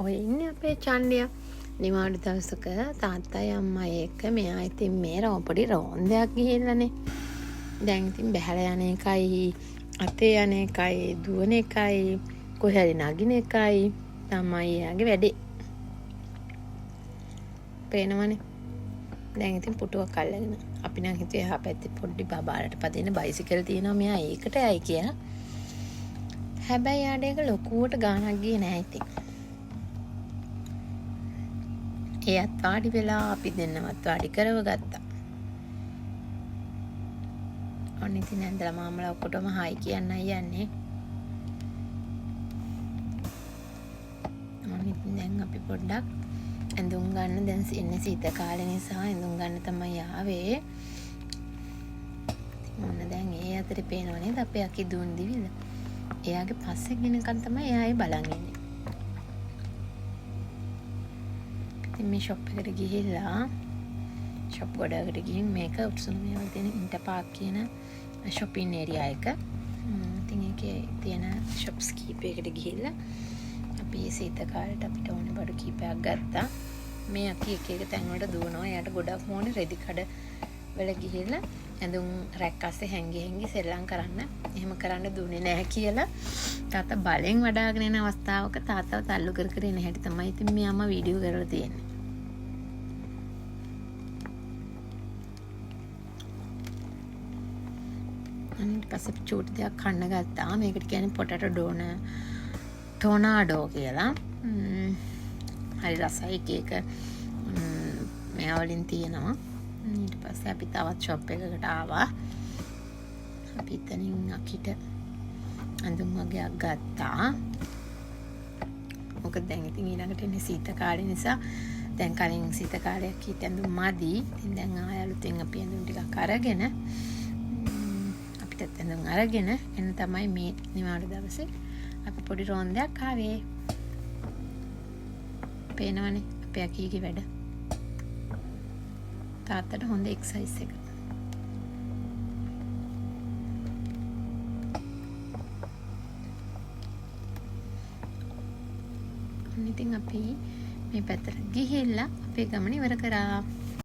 ඔය ඉන්නේ අපේ චණ්ඩිය. නිවාඩු දවසක තාත්තයි අම්මයි එක්ක මෙයා ඉතින් මේ පොඩි රෝන්දයක් ගිහිල්ලානේ. දැන් ඉතින් බැහැලා යන එකයි, අතේ යන එකයි, දුවන එකයි, කොහේ හරි නගින එකයි තමයි එයාගේ වැඩේ. පේනවනේ. දැන් ඉතින් පුටුවක් අල්ලගෙන අපි නම් හිතුවේ එහා පැත්තේ පොඩි බබාලට පදින බයිසිකල් තියෙනවා මෙයා ඒකට යයි කියලා. හැබැයි යාට ඒක ලොකුවට ගානක් ගියේ නෑ ඉතින්. එයත් වාඩි වෙලා අපි දෙන්නවත් වාඩි කරව ගත්තා. ඔන්න ඉතින් ඇඳලා මාමලා ඔක්කොටම හයි කියන්නයි යන්නේ. ඔන්න ඉතින් දැන් අපි පොඩ්ඩක් ඇඳුම් ගන්න දැන් ඉන්නේ සීත කාලේ නිසා ඇඳුම් ගන්න තමයි ආවේ. ඔන්න දැන් ඒ අතරේ පේනව නේද අපේ අකි දුන් දිවිල. එයාගේ පස්සේ ගෙනකන් තමයි එයා ඒ බලන් ඉන්නේ. ඉතින් මේ ෂොප් එකට ගිහිල්ලා ෂොප් ගොඩකට ගිහින් මේක උත්සවයේ තියෙන ඉන්ටර්පාක් කියන shopping area එක. ඉතින් ඒකේ තියෙන shops කීපයකට ගිහිල්ලා අපි සීත කාලේට අපිට ඕනේ බඩු කීපයක් ගත්තා. මේ අකි එක එක තැන් වලට දුවනවා. එයාට ගොඩක් ඕනේ රෙදි කඩ වල ගිහිල්ලා ඇඳුම් රැක් අස්සේ හැංගි සෙල්ලම් කරන්න. එහෙම කරන්න දුන්නේ නැහැ කියලා තාත්තා බලෙන් වඩාගෙන යන අවස්ථාවක තාත්තව තල්ලු කර කර එන හැටි තමයි ඉතින් මේ අම්මා වීඩියෝ කරලා තියෙන්නේ. ඊට පස්සේ චූටි දෙයක් කන්න ගත්තා. මේකට කියන්නේ පොටැටෝ ටෝනාඩෝ කියලා. හරි රසයි එක මේවා වලින් තියෙනවා. ඊට පස්සේ අපි තවත් ෂොප් එකකට ආවා. අපි එතනින් අකිට අඳුම් වගේක් ගත්තා. මොකද දැන් ඉතින් ඊළඟට එන්නේ සීත කාලේ නිසා දැන් කලින් සීත කාලයක් කීත ඇඳුම් මදි. ඉතින් දැන් ආය අලුතෙන් අපි ඇඳුම් ටිකක් අරගෙන ඇඳුම් අරගෙන එන්න තමයි මේ නිවාඩු දවසේ අපි පොඩි රෝන්දයක් ආවේ. පේනවනේ අපේ අකීගේ වැඩ. තාත්තට හොඳ එක්සයිස් එක. ඉතින් අපි මේ පැත්තට ගිහිල්ලා අපේ ගමන ඉවර කරා.